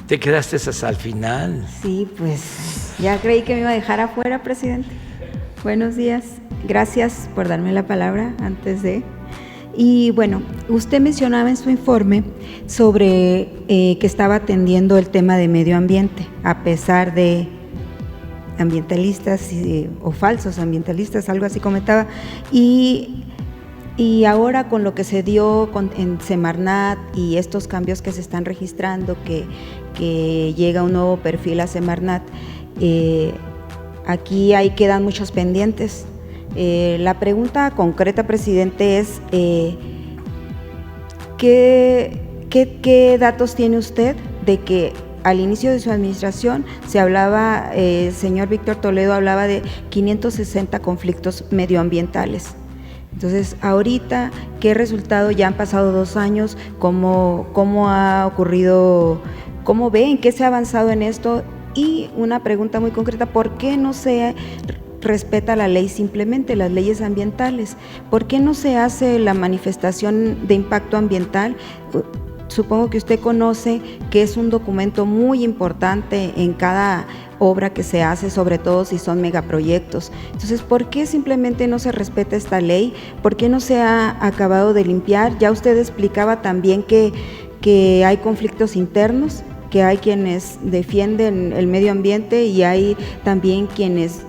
Te quedaste hasta el final. Sí, pues ya creí que me iba a dejar afuera, presidente. Buenos días. Gracias por darme la palabra antes de… Y bueno, usted mencionaba en su informe sobre que estaba atendiendo el tema de medio ambiente, a pesar de ambientalistas o falsos ambientalistas, algo así comentaba, y ahora con lo que se dio en Semarnat y estos cambios que se están registrando, que llega un nuevo perfil a Semarnat, aquí quedan muchos pendientes. La pregunta concreta, presidente, es ¿qué datos tiene usted de que al inicio de su administración se hablaba, el señor Víctor Toledo hablaba de 560 conflictos medioambientales? Entonces, ahorita, ¿qué resultado? Ya han pasado 2 años, ¿cómo ha ocurrido? ¿Cómo ven? ¿Qué se ha avanzado en esto? Y una pregunta muy concreta, ¿por qué no se respeta la ley simplemente, las leyes ambientales? ¿Por qué no se hace la manifestación de impacto ambiental? Supongo que usted conoce que es un documento muy importante en cada obra que se hace, sobre todo si son megaproyectos. Entonces, ¿por qué simplemente no se respeta esta ley? ¿Por qué no se ha acabado de limpiar? Ya usted explicaba también que hay conflictos internos, que hay quienes defienden el medio ambiente y hay también quienes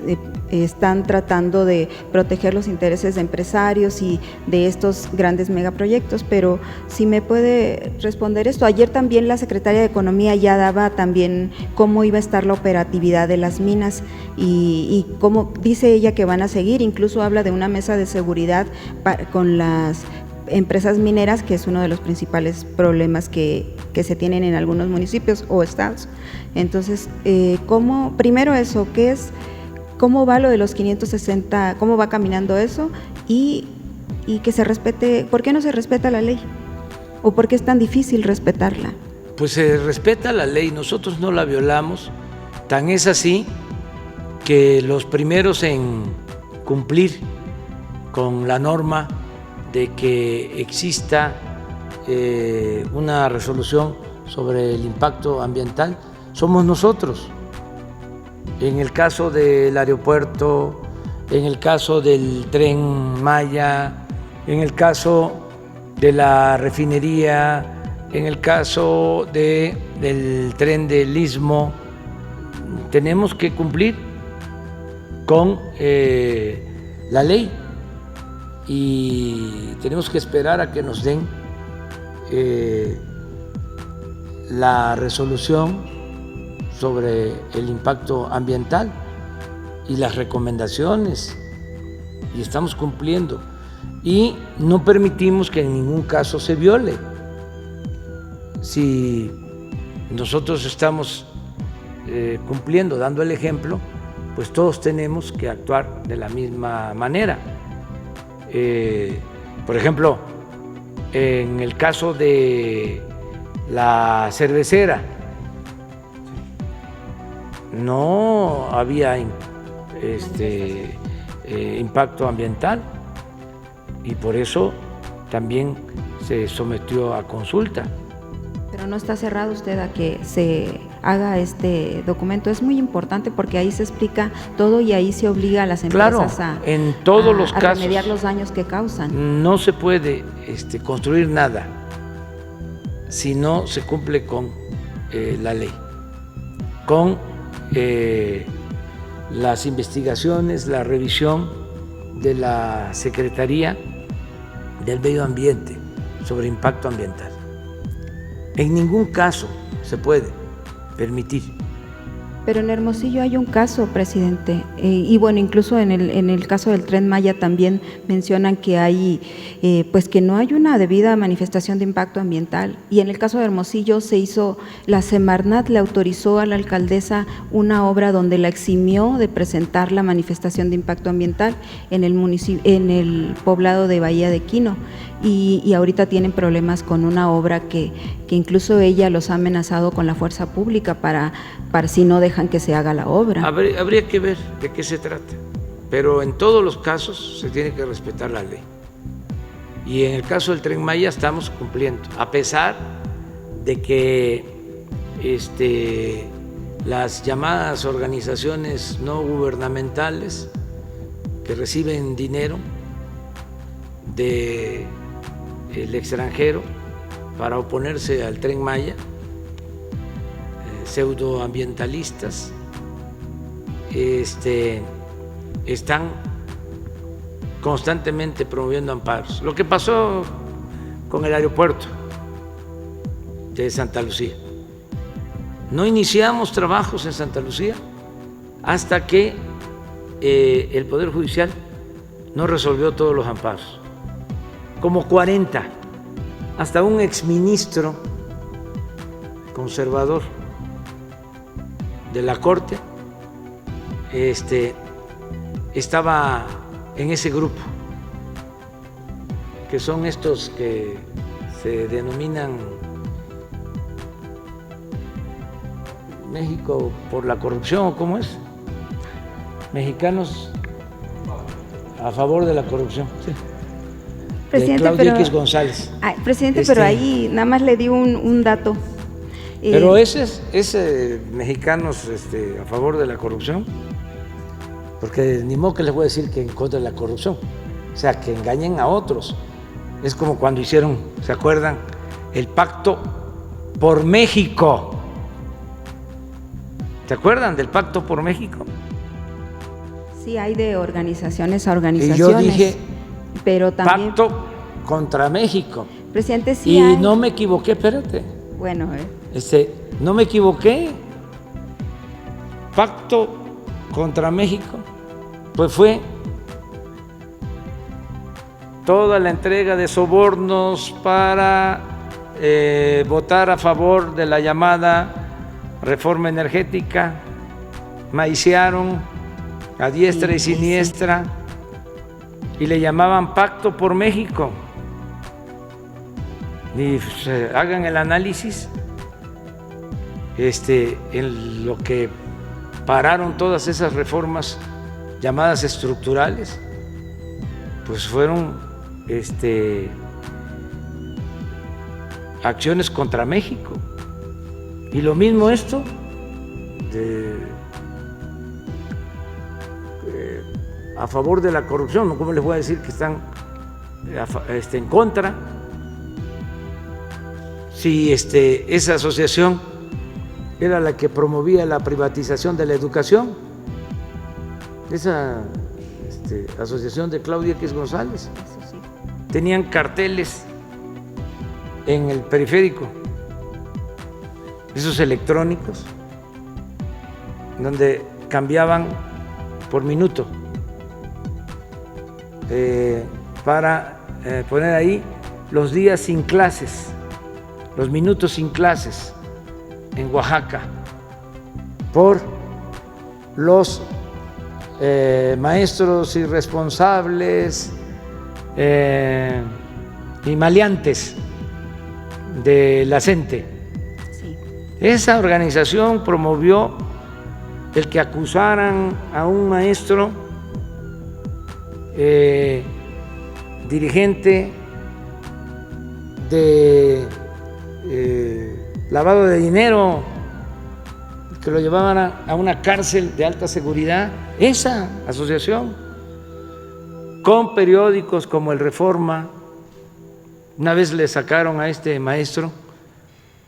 están tratando de proteger los intereses de empresarios y de estos grandes megaproyectos, pero si me puede responder esto. Ayer también la secretaria de Economía ya daba también cómo iba a estar la operatividad de las minas y cómo dice ella que van a seguir, incluso habla de una mesa de seguridad con las empresas mineras, que es uno de los principales problemas que se tienen en algunos municipios o estados. Entonces, primero eso, ¿qué es? ¿Cómo va lo de los 560? ¿Cómo va caminando eso? Y que se respete, ¿por qué no se respeta la ley? ¿O por qué es tan difícil respetarla? Pues se respeta la ley, nosotros no la violamos, tan es así que los primeros en cumplir con la norma de que exista una resolución sobre el impacto ambiental somos nosotros. En el caso del aeropuerto, en el caso del Tren Maya, en el caso de la refinería, en el caso del tren del Istmo, tenemos que cumplir con la ley y tenemos que esperar a que nos den la resolución sobre el impacto ambiental y las recomendaciones, y estamos cumpliendo y no permitimos que en ningún caso se viole. Si nosotros estamos cumpliendo, dando el ejemplo, pues todos tenemos que actuar de la misma manera. Por ejemplo, en el caso de la cervecera, no había impacto ambiental y por eso también se sometió a consulta. Pero no está cerrado usted a que se haga este documento. Es muy importante porque ahí se explica todo y ahí se obliga a las empresas en todos los casos, remediar los daños que causan. No se puede construir nada si no se cumple con la ley, con las investigaciones, la revisión de la Secretaría del Medio Ambiente sobre impacto ambiental. En ningún caso se puede permitir. Pero en Hermosillo hay un caso, presidente, y bueno, incluso en el caso del Tren Maya también mencionan que hay, pues que no hay una debida manifestación de impacto ambiental. Y en el caso de Hermosillo se hizo, la Semarnat le autorizó a la alcaldesa una obra donde la eximió de presentar la manifestación de impacto ambiental en el municipio, en el poblado de Bahía de Quino. Y ahorita tienen problemas con una obra que incluso ella los ha amenazado con la fuerza pública para si no dejan que se haga la obra. Habría que ver de qué se trata, pero en todos los casos se tiene que respetar la ley. Y en el caso del Tren Maya estamos cumpliendo, a pesar de que las llamadas organizaciones no gubernamentales que reciben dinero del extranjero para oponerse al Tren Maya, pseudoambientalistas, están constantemente promoviendo amparos. Lo que pasó con el aeropuerto de Santa Lucía. No iniciamos trabajos en Santa Lucía hasta que el Poder Judicial no resolvió todos los amparos. Como 40, hasta un exministro conservador de la Corte estaba en ese grupo, que son estos que se denominan México por la corrupción, ¿cómo es? Mexicanos a favor de la corrupción, sí. Presidente, de Claudia X González. Presidente, pero ahí nada más le di un dato. Pero ese mexicanos a favor de la corrupción, porque ni modo que les voy a decir que en contra de la corrupción, o sea, que engañen a otros. Es como cuando hicieron, ¿se acuerdan? El Pacto por México. ¿Se acuerdan del Pacto por México? Sí, hay de organizaciones a organizaciones. Y yo dije, pero también Pacto contra México. Presidente, sí y hay. No me equivoqué, espérate. Bueno, no me equivoqué. Pacto contra México, pues fue toda la entrega de sobornos para votar a favor de la llamada reforma energética. Maiciaron a diestra y siniestra y le llamaban Pacto por México. Y hagan el análisis en lo que pararon todas esas reformas llamadas estructurales, pues fueron acciones contra México. Y lo mismo esto a favor de la corrupción, ¿cómo les voy a decir que están en contra? Si esa asociación era la que promovía la privatización de la educación, esa asociación de Claudia X González, tenían carteles en el periférico, esos electrónicos, donde cambiaban por minuto para poner ahí los días sin clases, los minutos sin clases en Oaxaca, por los maestros irresponsables y maleantes de la CENTE. Sí. Esa organización promovió el que acusaran a un maestro dirigente de lavado de dinero, que lo llevaban a una cárcel de alta seguridad. Esa asociación, con periódicos como el Reforma. Una vez le sacaron a este maestro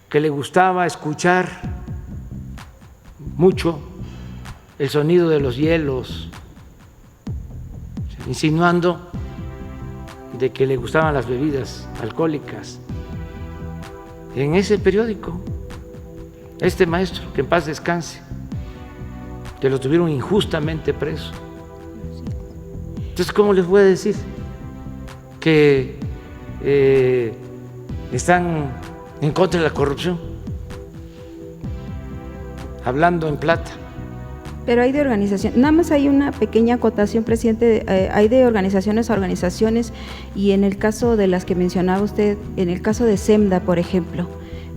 que le gustaba escuchar mucho el sonido de los hielos, insinuando de que le gustaban las bebidas alcohólicas. En ese periódico, este maestro, que en paz descanse, que lo tuvieron injustamente preso. Entonces, ¿cómo les voy a decir que están en contra de la corrupción? Hablando en plata. Pero hay de organización, nada más hay una pequeña acotación, presidente, hay de organizaciones a organizaciones, y en el caso de las que mencionaba usted, en el caso de SEMDA, por ejemplo,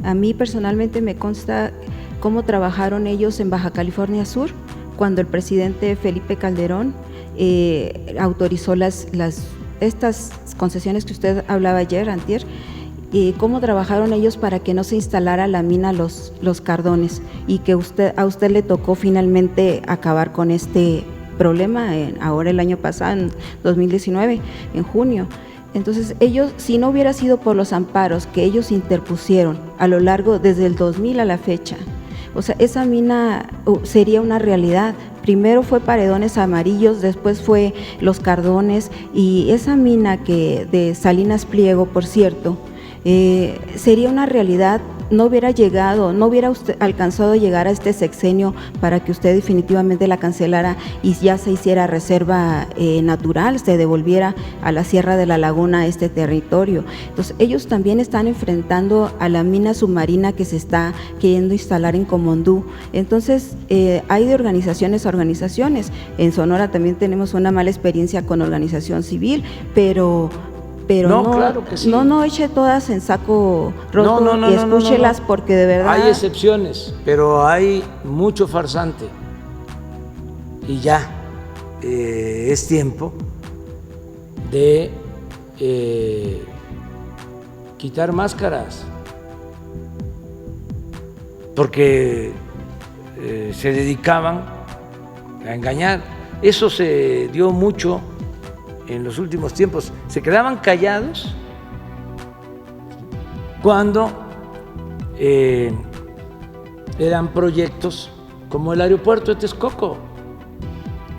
a mí personalmente me consta cómo trabajaron ellos en Baja California Sur, cuando el presidente Felipe Calderón autorizó estas concesiones que usted hablaba ayer, antier, ¿Cómo trabajaron ellos para que no se instalara la mina Los Cardones y que a usted le tocó finalmente acabar con este problema ahora el año pasado, en 2019, en junio? Entonces ellos, si no hubiera sido por los amparos que ellos interpusieron a lo largo desde el 2000 a la fecha, o sea, esa mina sería una realidad. Primero fue Paredones Amarillos, después fue Los Cardones, y esa mina que de Salinas Pliego, por cierto, sería una realidad. No hubiera llegado, no hubiera usted alcanzado a llegar a este sexenio para que usted definitivamente la cancelara y ya se hiciera reserva natural, se devolviera a la Sierra de la Laguna este territorio. Entonces ellos también están enfrentando a la mina submarina que se está queriendo instalar en Comondú. Entonces hay de organizaciones a organizaciones. En Sonora también tenemos una mala experiencia con organización civil, pero no, claro que sí. No eche todas en saco roto y escúchelas porque de verdad… Hay excepciones, pero hay mucho farsante y ya es tiempo de quitar máscaras, porque se dedicaban a engañar. Eso se dio mucho en los últimos tiempos. Se quedaban callados cuando eran proyectos como el aeropuerto de Texcoco.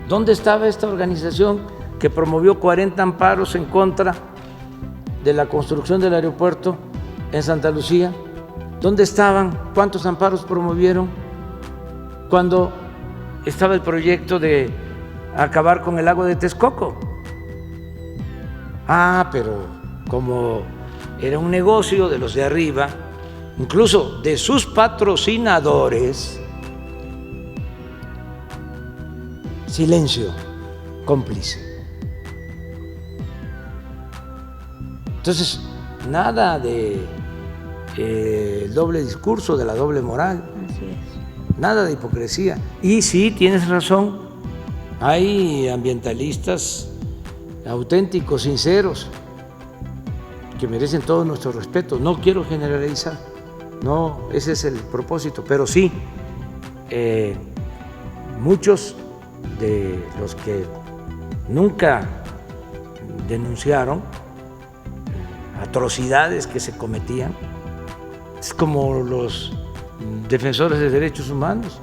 ¿Dónde estaba esta organización que promovió 40 amparos en contra de la construcción del aeropuerto en Santa Lucía? ¿Dónde estaban? ¿Cuántos amparos promovieron cuando estaba el proyecto de acabar con el lago de Texcoco? Pero como era un negocio de los de arriba, incluso de sus patrocinadores, silencio cómplice. Entonces, nada de doble discurso, de la doble moral. Así es. Nada de hipocresía. Y sí, tienes razón, hay ambientalistas auténticos, sinceros, que merecen todo nuestro respeto. No quiero generalizar, no, ese es el propósito, pero sí, muchos de los que nunca denunciaron atrocidades que se cometían, es como los defensores de derechos humanos,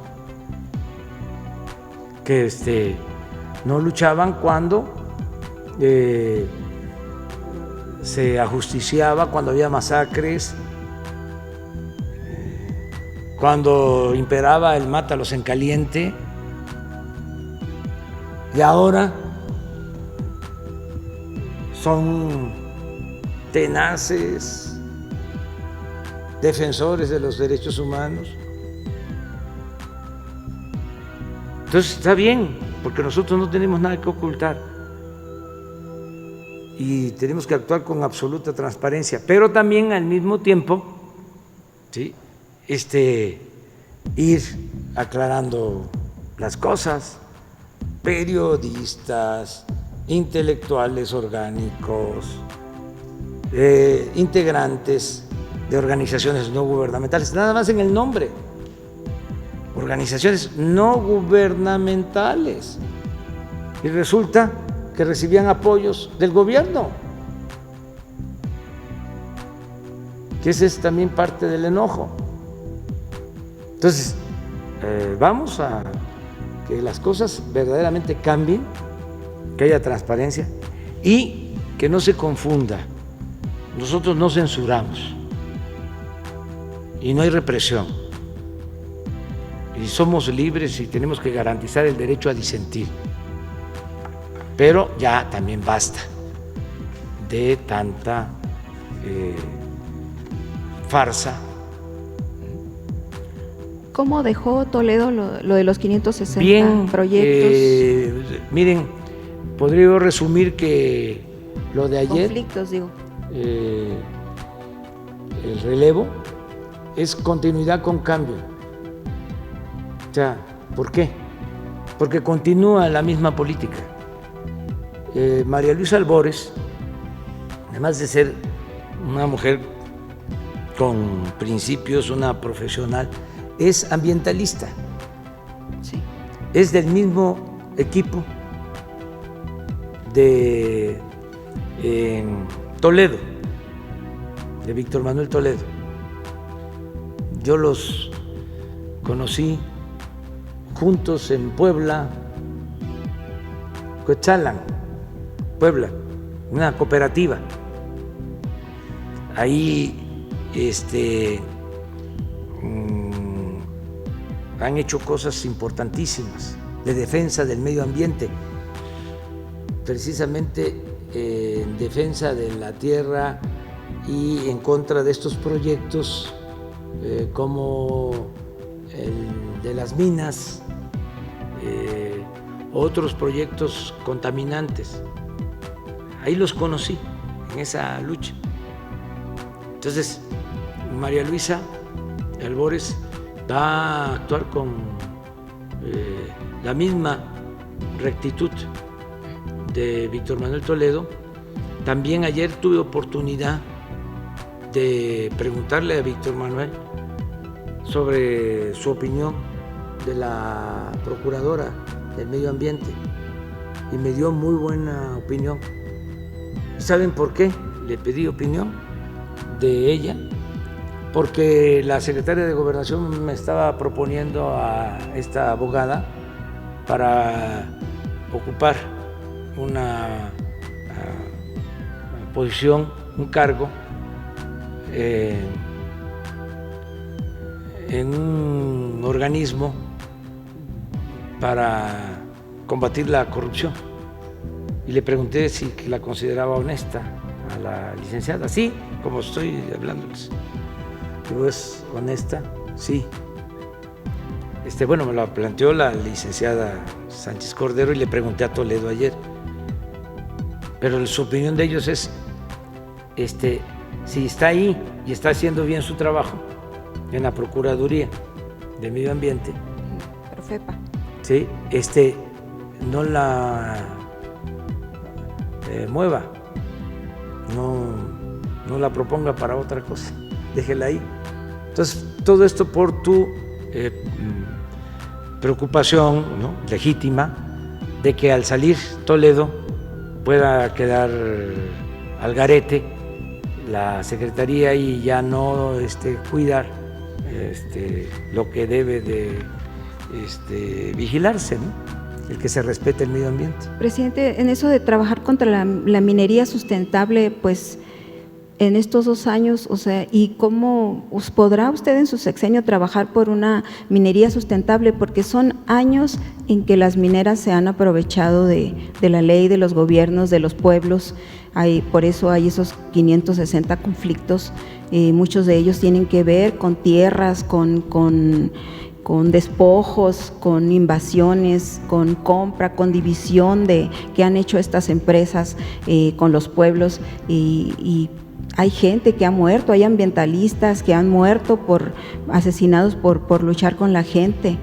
que no luchaban cuando se ajusticiaba, cuando había masacres, cuando imperaba el mátalos en caliente, y ahora son tenaces defensores de los derechos humanos. Entonces está bien, porque nosotros no tenemos nada que ocultar y tenemos que actuar con absoluta transparencia, pero también al mismo tiempo, ¿sí?, ir aclarando las cosas. Periodistas, intelectuales orgánicos, integrantes de organizaciones no gubernamentales, nada más en el nombre, organizaciones no gubernamentales, y resulta que recibían apoyos del gobierno, que ese es también parte del enojo. Entonces, vamos a que las cosas verdaderamente cambien, que haya transparencia y que no se confunda. Nosotros no censuramos y no hay represión, y somos libres y tenemos que garantizar el derecho a disentir, pero ya también basta de tanta farsa. ¿Cómo dejó Toledo lo de los 560 Bien, proyectos? Miren, podría yo resumir que lo de ayer, conflictos, digo. El relevo es continuidad con cambio. O sea, ¿por qué? Porque continúa la misma política. María Luisa Albores, además de ser una mujer con principios, una profesional, es ambientalista. Sí. Es del mismo equipo de Toledo, de Víctor Manuel Toledo. Yo los conocí juntos en Puebla, Coetzalan, Puebla, una cooperativa. Ahí han hecho cosas importantísimas de defensa del medio ambiente, precisamente en defensa de la tierra y en contra de estos proyectos como el de las minas, otros proyectos contaminantes. Ahí los conocí en esa lucha. Entonces, María Luisa Albores va a actuar con la misma rectitud de Víctor Manuel Toledo. También ayer tuve oportunidad de preguntarle a Víctor Manuel sobre su opinión de la Procuradora del Medio Ambiente y me dio muy buena opinión. ¿Saben por qué le pedí opinión de ella? Porque la secretaria de Gobernación me estaba proponiendo a esta abogada para ocupar una posición, un cargo en un organismo para combatir la corrupción. Y le pregunté si la consideraba honesta a la licenciada. Sí, como estoy hablándoles. Digo, ¿es honesta? Sí. Bueno, me lo planteó la licenciada Sánchez Cordero y le pregunté a Toledo ayer. Pero su opinión de ellos es, si está ahí y está haciendo bien su trabajo en la Procuraduría de Medio Ambiente, Profepa. ¿sí? No la mueva, no la proponga para otra cosa, déjela ahí. Entonces, todo esto por tu preocupación, ¿no?, legítima de que al salir Toledo pueda quedar al garete la Secretaría y ya no cuidar lo que debe de vigilarse, ¿no?, el que se respete el medio ambiente. Presidente, en eso de trabajar contra la minería sustentable, pues en estos 2 años, o sea, ¿y cómo podrá usted en su sexenio trabajar por una minería sustentable? Porque son años en que las mineras se han aprovechado de la ley, de los gobiernos, de los pueblos. Por eso hay esos 560 conflictos, muchos de ellos tienen que ver con tierras, con despojos, con invasiones, con compra, con división que han hecho estas empresas con los pueblos y hay gente que ha muerto, hay ambientalistas que han muerto asesinados por luchar con la gente.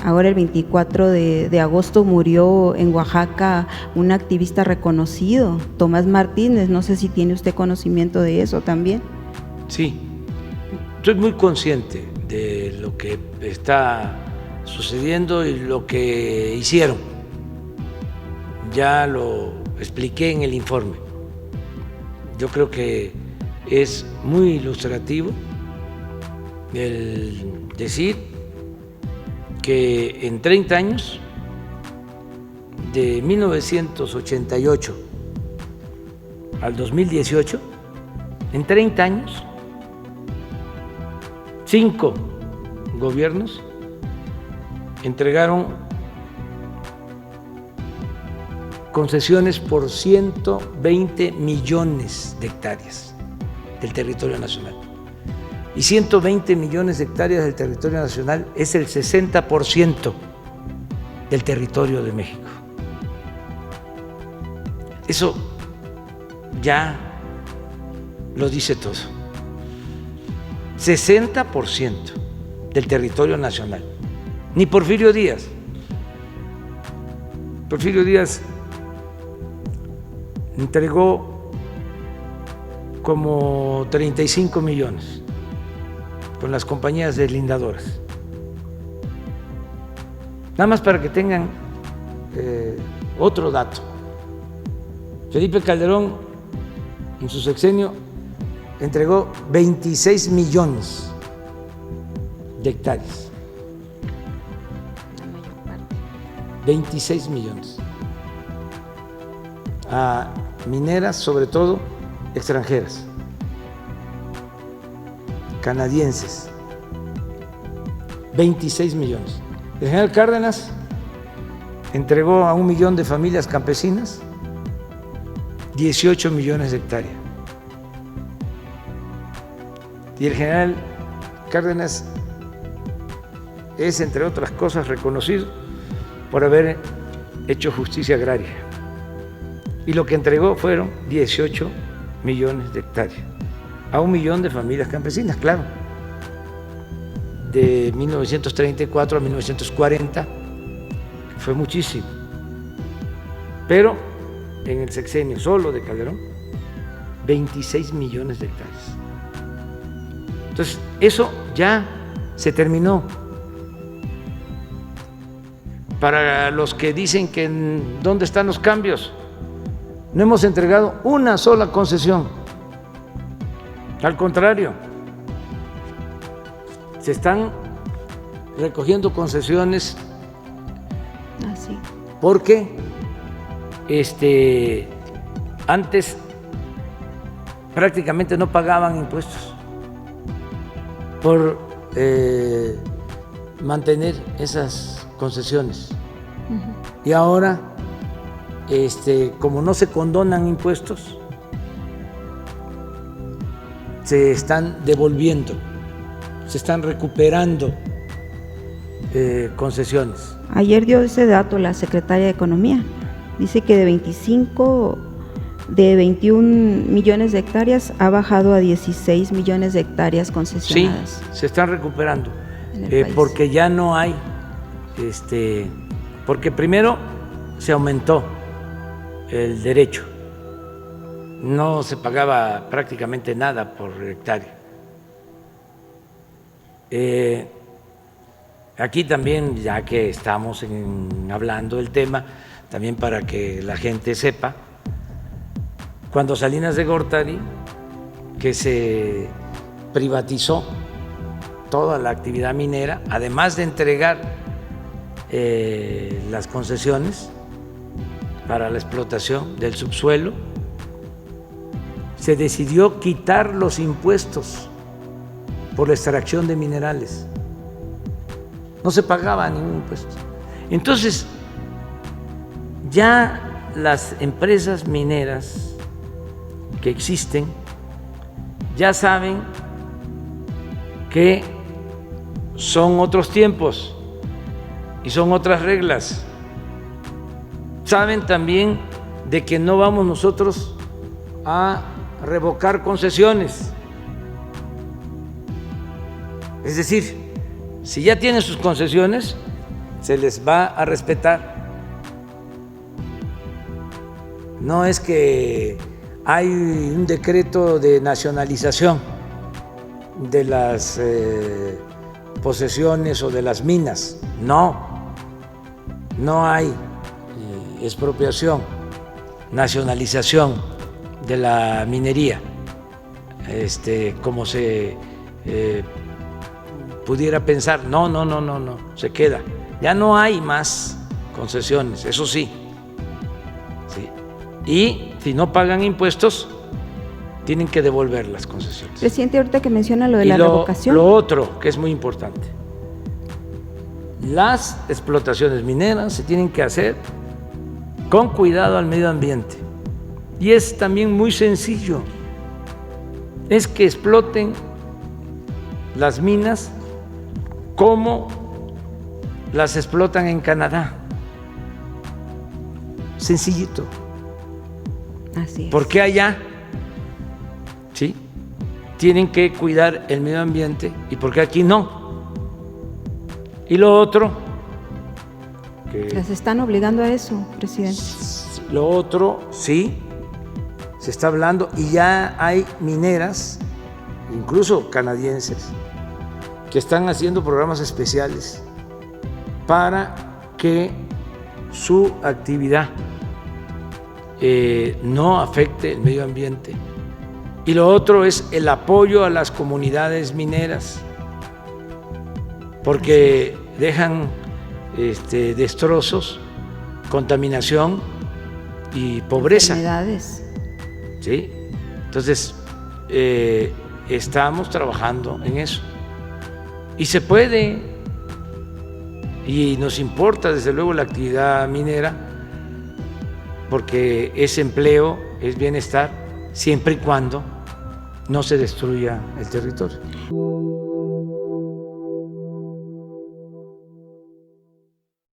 Ahora el 24 de agosto murió en Oaxaca un activista reconocido, Tomás Martínez, no sé si tiene usted conocimiento de eso también. Sí, estoy muy consciente de lo que está sucediendo y lo que hicieron. Ya lo expliqué en el informe. Yo creo que es muy ilustrativo el decir que en 30 años, de 1988 al 2018, en 30 años, 5 gobiernos entregaron concesiones por 120 millones de hectáreas del territorio nacional. Y 120 millones de hectáreas del territorio nacional es el 60% del territorio de México. Eso ya lo dice todo. 60% del territorio nacional. Ni Porfirio Díaz. Porfirio Díaz entregó como 35 millones con las compañías deslindadoras. Nada más para que tengan otro dato. Felipe Calderón, en su sexenio, entregó 26 millones de hectáreas. 26 millones. A mineras, sobre todo extranjeras, canadienses. 26 millones. El general Cárdenas entregó a 1 millón de familias campesinas 18 millones de hectáreas. Y el general Cárdenas es, entre otras cosas, reconocido por haber hecho justicia agraria. Y lo que entregó fueron 18 millones de hectáreas a 1 millón de familias campesinas, claro. De 1934 a 1940 fue muchísimo. Pero en el sexenio solo de Calderón, 26 millones de hectáreas. Entonces, eso ya se terminó. Para los que dicen que ¿dónde están los cambios? No hemos entregado una sola concesión. Al contrario, se están recogiendo concesiones porque antes prácticamente no pagaban impuestos por mantener esas concesiones. Y ahora, como no se condonan impuestos, se están devolviendo, se están recuperando concesiones. Ayer dio ese dato la secretaria de Economía. Dice que de 21 millones de hectáreas ha bajado a 16 millones de hectáreas concesionadas. Sí, se están recuperando, porque ya no hay, porque primero se aumentó el derecho, no se pagaba prácticamente nada por hectárea. Aquí también, ya que estamos hablando del tema, también para que la gente sepa, cuando Salinas de Gortari, que se privatizó toda la actividad minera, además de entregar las concesiones para la explotación del subsuelo, se decidió quitar los impuestos por la extracción de minerales. No se pagaba ningún impuesto. Entonces, ya las empresas mineras que existen ya saben que son otros tiempos y son otras reglas. Saben también de que no vamos nosotros a revocar concesiones. Es decir, si ya tienen sus concesiones, se les va a respetar. No es que hay un decreto de nacionalización de las posesiones o de las minas. No hay expropiación, nacionalización de la minería, como se pudiera pensar. No, se queda. Ya no hay más concesiones, eso sí. Y si no pagan impuestos, tienen que devolver las concesiones. Presidente, ahorita que menciona lo de la revocación. Lo otro, que es muy importante, las explotaciones mineras se tienen que hacer con cuidado al medio ambiente. Y es también muy sencillo, es que exploten las minas como las explotan en Canadá. Sencillito. Así es. Porque allá, ¿sí?, tienen que cuidar el medio ambiente y porque aquí no. Y lo otro, que las están obligando a eso, presidente. Lo otro, sí, se está hablando y ya hay mineras, incluso canadienses, que están haciendo programas especiales para que su actividad no afecte el medio ambiente. Y lo otro es el apoyo a las comunidades mineras, porque dejan destrozos, contaminación y pobreza. Enfermedades. ¿Sí? Entonces, estamos trabajando en eso. Y se puede, y nos importa desde luego la actividad minera, porque es empleo, es bienestar, siempre y cuando no se destruya el territorio.